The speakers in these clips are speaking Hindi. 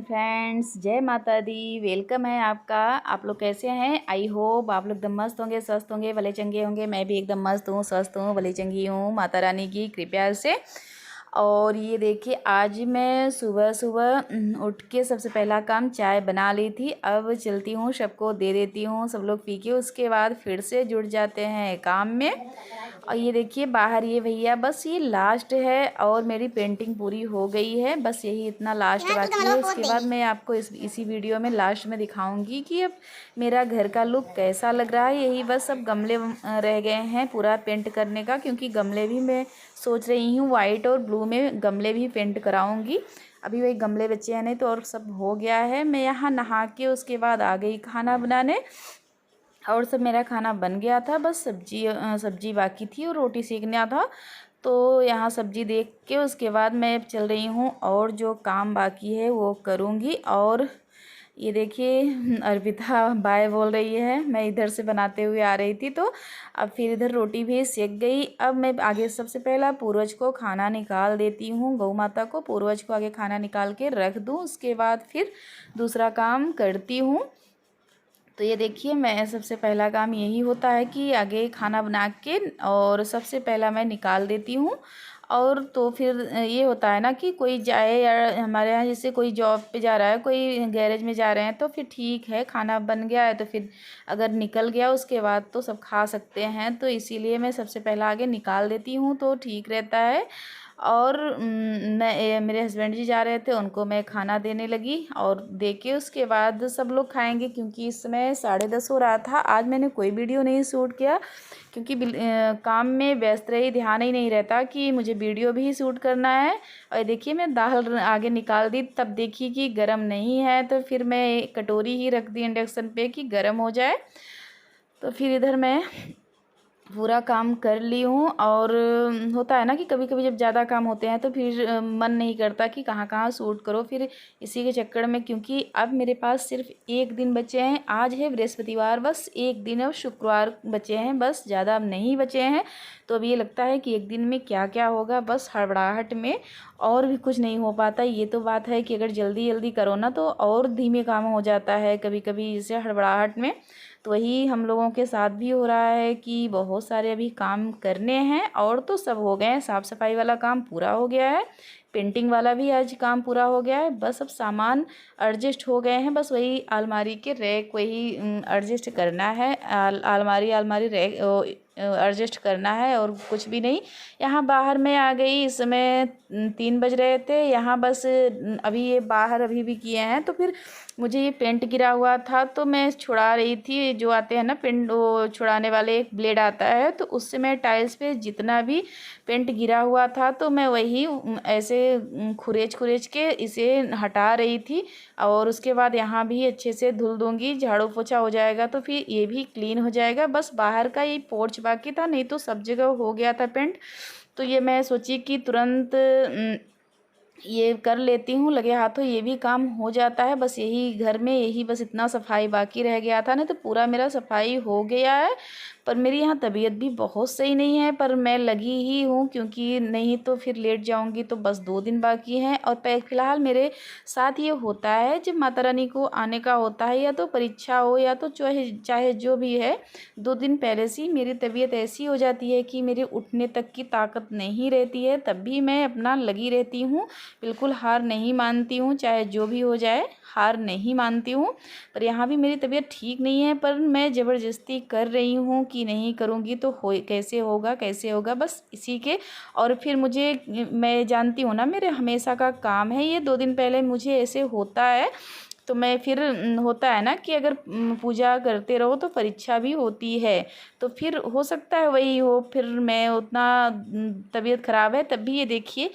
फ्रेंड्स, जय माता दी। वेलकम है आपका। आप लोग कैसे हैं? आई होप आप लोग एकदम मस्त होंगे, स्वस्थ होंगे, भले चंगे होंगे। मैं भी एकदम मस्त हूँ, स्वस्थ हूँ, भले चंगी हूँ माता रानी की कृपा से। और ये देखिए, आज मैं सुबह सुबह उठ के सबसे पहला काम चाय बना ली थी। अब चलती हूँ, सबको दे देती हूँ, सब लोग पी के उसके बाद फिर से जुड़ जाते हैं काम में। और ये देखिए बाहर ये भैया, बस ये लास्ट है और मेरी पेंटिंग पूरी हो गई है। बस यही इतना लास्ट बाकी है। इसके बाद मैं आपको इसी वीडियो में लास्ट में दिखाऊंगी कि अब मेरा घर का लुक कैसा लग रहा है। यही बस अब गमले रह गए हैं पूरा पेंट करने का, क्योंकि गमले भी मैं सोच रही हूँ वाइट और ब्लू में गमले भी पेंट कराऊंगी। अभी वही गमले बचे हैं, नहीं तो और सब हो गया है। मैं यहाँ नहा के उसके बाद आ गई खाना बनाने, और सब मेरा खाना बन गया था। बस सब्जी बाकी थी और रोटी सेकना था। तो यहाँ सब्जी देख के उसके बाद मैं चल रही हूँ और जो काम बाकी है वो करूँगी। और ये देखिए अर्पिता बाय बोल रही है। मैं इधर से बनाते हुए आ रही थी, तो अब फिर इधर रोटी भी सेक गई। अब मैं आगे सबसे पहला पूर्वज को खाना निकाल देती हूँ, गौ माता को, पूर्वज को आगे खाना निकाल के रख दूँ। उसके बाद फिर दूसरा काम करती हूँ। तो ये देखिए, मैं सबसे पहला काम यही होता है कि आगे खाना बना के और सबसे पहला मैं निकाल देती हूँ। और तो फिर ये होता है ना कि कोई जाए, या हमारे यहाँ जैसे कोई जॉब पे जा रहा है, कोई गैरेज में जा रहे हैं, तो फिर ठीक है, खाना बन गया है तो फिर अगर निकल गया उसके बाद तो सब खा सकते हैं। तो इसीलिए मैं सबसे पहला आगे निकाल देती हूँ, तो ठीक रहता है। और मैं मेरे हस्बैंड जी जा रहे थे, उनको मैं खाना देने लगी और दे के उसके बाद सब लोग खाएंगे। क्योंकि इस समय 10:30 हो रहा था। आज मैंने कोई वीडियो नहीं शूट किया, क्योंकि काम में व्यस्त रही, ध्यान ही नहीं रहता कि मुझे वीडियो भी शूट करना है। और देखिए मैं दाल आगे निकाल दी, तब देखी कि गर्म नहीं है, तो फिर मैं कटोरी ही रख दी इंडक्शन पे कि गर्म हो जाए। तो फिर इधर मैं पूरा काम कर ली हूँ। और होता है ना कि कभी कभी जब ज़्यादा काम होते हैं तो फिर मन नहीं करता कि कहाँ कहाँ शूट करो। फिर इसी के चक्कर में, क्योंकि अब मेरे पास सिर्फ एक दिन बचे हैं। आज है बृहस्पतिवार, बस एक दिन और शुक्रवार बचे हैं, बस ज़्यादा अब नहीं बचे हैं। तो अब ये लगता है कि एक दिन में क्या क्या होगा, बस हड़बड़ाहट में और भी कुछ नहीं हो पाता। ये तो बात है कि अगर जल्दी जल्दी करो ना तो और धीमे काम हो जाता है कभी कभी, जैसे हड़बड़ाहट में। तो वही हम लोगों के साथ भी हो रहा है कि बहुत सारे अभी काम करने हैं। और तो सब हो गए हैं, साफ़ सफाई वाला काम पूरा हो गया है, पेंटिंग वाला भी आज काम पूरा हो गया है। बस अब सामान एडजस्ट हो गए हैं, बस वही अलमारी के रैक वही एडजस्ट करना है। अलमारी रैक एडजस्ट करना है, और कुछ भी नहीं। यहाँ बाहर में आ गई, इस समय 3 बज रहे थे। यहाँ बस अभी ये बाहर अभी भी किए हैं। तो फिर मुझे ये पेंट गिरा हुआ था, तो मैं छुड़ा रही थी। जो आते हैं ना पेंट, वो छुड़ाने वाले एक ब्लेड आता है, तो उससे मैं टाइल्स पे जितना भी पेंट गिरा हुआ था तो मैं वही ऐसे खुरेच खुरेच के इसे हटा रही थी। और उसके बाद यहाँ भी अच्छे से धुल दूँगी, झाड़ू पोछा हो जाएगा तो फिर ये भी क्लीन हो जाएगा। बस बाहर का ये पोर्च बाकी था, नहीं तो सब जगह हो गया था पेंट। तो ये मैं सोची कि तुरंत ये कर लेती हूँ, लगे हाथों ये भी काम हो जाता है। बस यही घर में यही बस इतना सफाई बाकी रह गया था, ना तो पूरा मेरा सफाई हो गया है। पर मेरी यहाँ तबीयत भी बहुत सही नहीं है, पर मैं लगी ही हूँ, क्योंकि नहीं तो फिर लेट जाऊँगी। तो बस 2 दिन बाकी हैं। और फ़िलहाल मेरे साथ ये होता है, जब माता रानी को आने का होता है, या तो परीक्षा हो या तो चाहे चाहे जो भी है, 2 दिन पहले से ही मेरी तबीयत ऐसी हो जाती है कि मेरे उठने तक की ताकत नहीं रहती है। तब भी मैं अपना लगी रहती हूँ, बिल्कुल हार नहीं मानती हूँ, चाहे जो भी हो जाए हार नहीं मानती हूँ। पर यहाँ भी मेरी तबीयत ठीक नहीं है, पर मैं ज़बरदस्ती कर रही हूँ कि नहीं करूँगी तो हो कैसे होगा, कैसे होगा, बस इसी के। और फिर मैं जानती हूँ ना, मेरे हमेशा का काम है ये। 2 दिन पहले मुझे ऐसे होता है, तो मैं फिर होता है ना कि अगर पूजा करते रहो तो परीक्षा भी होती है। तो फिर हो सकता है वही हो, फिर मैं उतना तबीयत ख़राब है। तब भी ये देखिए,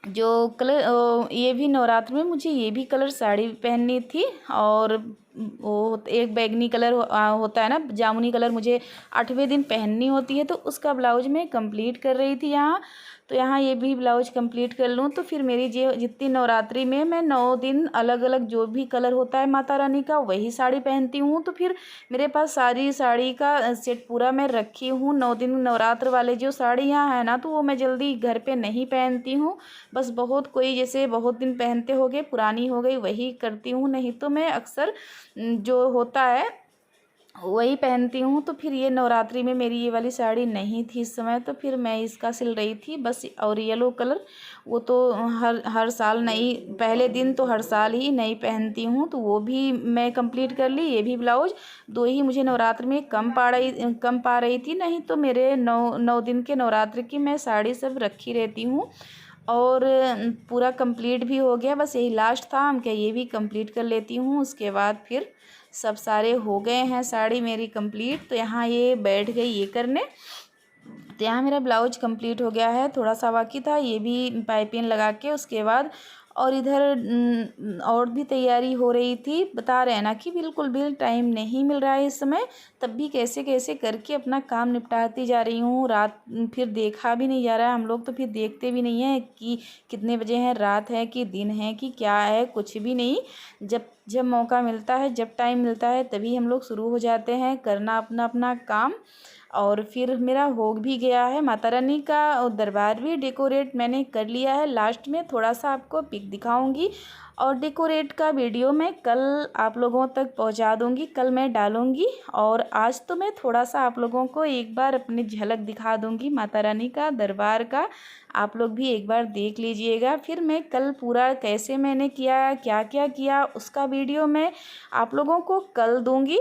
जो कलर ये भी नवरात्र में मुझे ये भी कलर साड़ी पहननी थी, और वो एक बैगनी कलर होता है ना, जामुनी कलर, मुझे 8वें दिन पहननी होती है, तो उसका ब्लाउज मैं कंप्लीट कर रही थी यहाँ। तो यहाँ ये भी ब्लाउज कंप्लीट कर लूँ तो फिर मेरी जितनी नवरात्रि में मैं 9 दिन अलग अलग जो भी कलर होता है माता रानी का वही साड़ी पहनती हूँ। तो फिर मेरे पास सारी साड़ी का सेट पूरा मैं रखी हूँ। 9 दिन नवरात्र वाले जो साड़ियाँ हैं ना, तो वो मैं जल्दी घर पे नहीं पहनती हूँ। बस बहुत कोई जैसे बहुत दिन पहनते हो गए, पुरानी हो गई, वही करती हूँ। नहीं तो मैं अक्सर जो होता है वही पहनती हूँ। तो फिर ये नवरात्रि में मेरी ये वाली साड़ी नहीं थी इस समय, तो फिर मैं इसका सिल रही थी बस। और येलो कलर वो तो हर हर साल नई, पहले दिन तो हर साल ही नई पहनती हूँ, तो वो भी मैं कंप्लीट कर ली। ये भी ब्लाउज 2 ही मुझे नवरात्र में कम पा रही थी, नहीं तो मेरे 9 दिन के नवरात्र की मैं साड़ी सब रखी रहती हूँ। और पूरा कंप्लीट भी हो गया, बस यही लास्ट था। हम क्या ये भी कंप्लीट कर लेती हूँ, उसके बाद फिर सब सारे हो गए हैं साड़ी मेरी कंप्लीट। तो यहाँ ये बैठ गई ये करने। तो यहाँ मेरा ब्लाउज कंप्लीट हो गया है, थोड़ा सा बाकी था, ये भी पाइपिंग लगा के उसके बाद। और इधर और भी तैयारी हो रही थी। बता रहे हैं ना कि बिल्कुल भी टाइम नहीं मिल रहा है इस समय, तब भी कैसे कैसे करके अपना काम निपटाती जा रही हूँ। रात फिर देखा भी नहीं जा रहा है, हम लोग तो फिर देखते भी नहीं हैं कि कितने बजे हैं, रात है कि दिन है कि क्या है, कुछ भी नहीं। जब जब मौका मिलता है, जब टाइम मिलता है, तभी हम लोग शुरू हो जाते हैं करना अपना अपना काम। और फिर मेरा हो भी गया है। माता रानी का दरबार भी डेकोरेट मैंने कर लिया है। लास्ट में थोड़ा सा आपको पिक दिखाऊंगी, और डेकोरेट का वीडियो मैं कल आप लोगों तक पहुंचा दूंगी, कल मैं डालूंगी। और आज तो मैं थोड़ा सा आप लोगों को एक बार अपनी झलक दिखा दूंगी माता रानी का दरबार का। आप लोग भी एक बार देख लीजिएगा। फिर मैं कल पूरा कैसे मैंने किया, क्या क्या किया, उसका वीडियो मैं आप लोगों को कल दूंगी।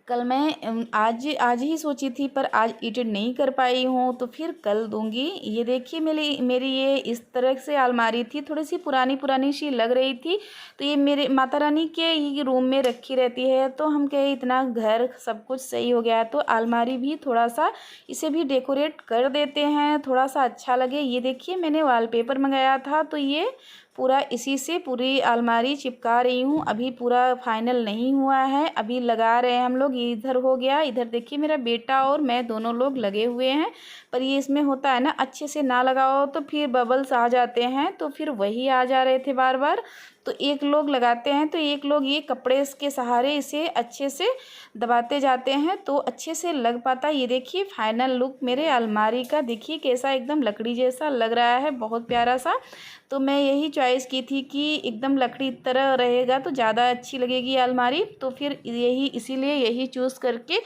कल मैं आज ही सोची थी, पर आज एडिट नहीं कर पाई हूँ, तो फिर कल दूंगी। ये देखिए मेरी ये इस तरह से अलमारी थी, थोड़ी सी पुरानी पुरानी सी लग रही थी। तो ये मेरे माता रानी के ही रूम में रखी रहती है। तो हम कहे इतना घर सब कुछ सही हो गया है, तो अलमारी भी थोड़ा सा इसे भी डेकोरेट कर देते हैं, थोड़ा सा अच्छा लगे। ये देखिए मैंने वॉलपेपर मंगाया था, तो ये पूरा इसी से पूरी अलमारी चिपका रही हूँ। अभी पूरा फाइनल नहीं हुआ है, अभी लगा रहे हैं हम लोग। ये इधर हो गया, इधर देखिए मेरा बेटा और मैं दोनों लोग लगे हुए हैं। पर ये इसमें होता है ना, अच्छे से ना लगाओ तो फिर बबल्स आ जाते हैं, तो फिर वही आ जा रहे थे बार बार। तो एक लोग लगाते हैं, तो एक लोग ये कपड़े के सहारे इसे अच्छे से दबाते जाते हैं, तो अच्छे से लग पाता है। ये देखिए फाइनल लुक मेरे अलमारी का, देखिए कैसा एकदम लकड़ी जैसा लग रहा है, बहुत प्यारा सा। तो मैं यही चॉइस की थी कि एकदम लकड़ी तरह रहेगा तो ज़्यादा अच्छी लगेगी अलमारी। तो फिर यही इसीलिए यही चूज़ करके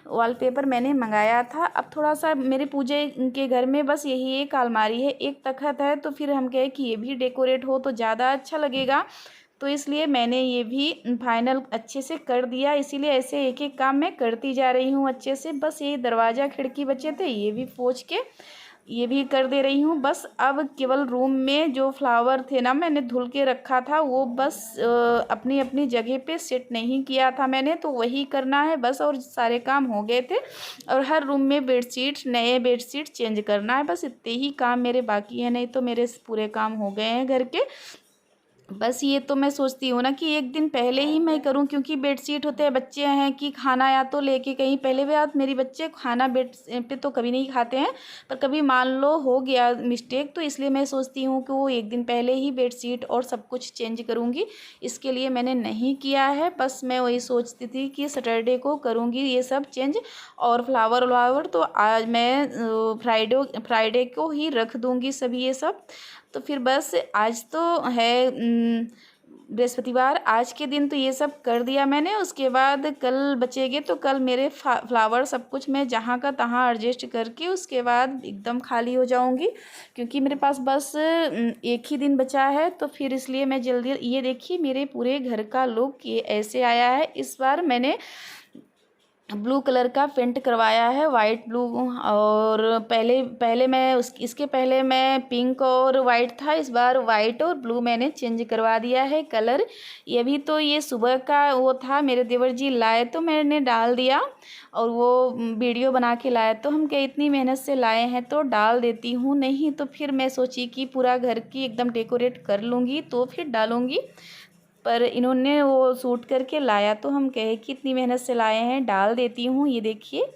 वॉलपेपर मैंने मंगाया था। अब थोड़ा सा मेरे पूजे के घर में बस यही एक अलमारी है, एक तखत है, तो फिर हम कहे कि ये भी डेकोरेट हो तो ज़्यादा अच्छा लगेगा। तो इसलिए मैंने ये भी फाइनल अच्छे से कर दिया। इसीलिए ऐसे एक एक काम मैं करती जा रही हूँ अच्छे से। बस ये दरवाज़ा खिड़की बचे थे, ये भी पोंछ के ये भी कर दे रही हूँ। बस अब केवल रूम में जो फ्लावर थे ना, मैंने धुल के रखा था, वो बस अपनी अपनी जगह पे सेट नहीं किया था मैंने, तो वही करना है बस। और सारे काम हो गए थे। और हर रूम में बेडशीट, नए बेडशीट चेंज करना है, बस इतने ही काम मेरे बाकी हैं। नहीं तो मेरे पूरे काम हो गए हैं घर के। बस ये तो मैं सोचती हूँ ना कि एक दिन पहले ही मैं करूँ, क्योंकि बेडशीट होते हैं, बच्चे हैं कि खाना या तो लेके कहीं, पहले बात मेरी बच्चे खाना बेड पे तो कभी नहीं खाते हैं, पर कभी मान लो हो गया मिस्टेक, तो इसलिए मैं सोचती हूँ कि वो एक दिन पहले ही बेडशीट और सब कुछ चेंज करूँगी। इसके लिए मैंने नहीं किया है, बस मैं वही सोचती थी कि सैटरडे को करूँगी ये सब चेंज। और फ्लावर व्लावर तो आज मैं फ्राइडे को ही रख दूँगी सभी ये सब। तो फिर बस आज तो है बृहस्पतिवार, आज के दिन तो ये सब कर दिया मैंने। उसके बाद कल बचेंगे, तो कल मेरे फ्लावर सब कुछ मैं जहाँ का तहाँ एडजस्ट करके उसके बाद एकदम खाली हो जाऊँगी, क्योंकि मेरे पास बस एक ही दिन बचा है। तो फिर इसलिए मैं जल्दी, ये देखिए मेरे पूरे घर का लुक ये ऐसे आया है। इस बार मैंने ब्लू कलर का पेंट करवाया है, वाइट ब्लू। और पहले पहले मैं इसके पहले मैं पिंक और वाइट था, इस बार वाइट और ब्लू मैंने चेंज करवा दिया है कलर। ये भी तो ये सुबह का वो था, मेरे देवर जी लाए तो मैंने डाल दिया, और वो वीडियो बना के लाए, तो हम क्या इतनी मेहनत से लाए हैं तो डाल देती हूँ। नहीं तो फिर मैं सोची कि पूरा घर की एकदम डेकोरेट कर लूँगी तो फिर डालूँगी। पर इन्होंने वो शूट करके लाया तो हम कहे कि इतनी मेहनत से लाए हैं, डाल देती हूँ। ये देखिए,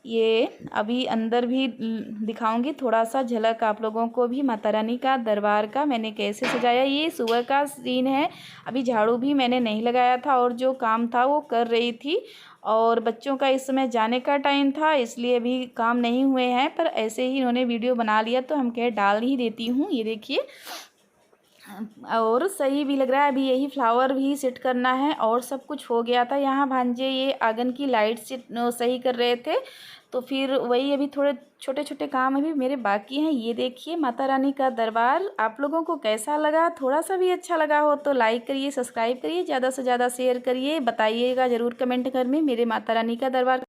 ये अभी अंदर भी दिखाऊंगी थोड़ा सा झलक आप लोगों को भी माता रानी का दरबार का मैंने कैसे सजाया। ये सुबह का सीन है, अभी झाड़ू भी मैंने नहीं लगाया था और जो काम था वो कर रही थी, और बच्चों का इस समय जाने का टाइम था इसलिए अभी काम नहीं हुए हैं, पर ऐसे ही इन्होंने वीडियो बना लिया तो हम कहे डाल ही देती हूँ। ये देखिए, और सही भी लग रहा है। अभी यही फ्लावर भी सेट करना है और सब कुछ हो गया था। यहाँ भांजे ये आंगन की लाइट से सही कर रहे थे, तो फिर वही अभी थोड़े छोटे छोटे काम अभी मेरे बाकी हैं। ये देखिए माता रानी का दरबार आप लोगों को कैसा लगा, थोड़ा सा भी अच्छा लगा हो तो लाइक करिए, सब्सक्राइब करिए, ज़्यादा से ज़्यादा शेयर करिए, बताइएगा ज़रूर कमेंट कर में मेरे माता रानी का दरबार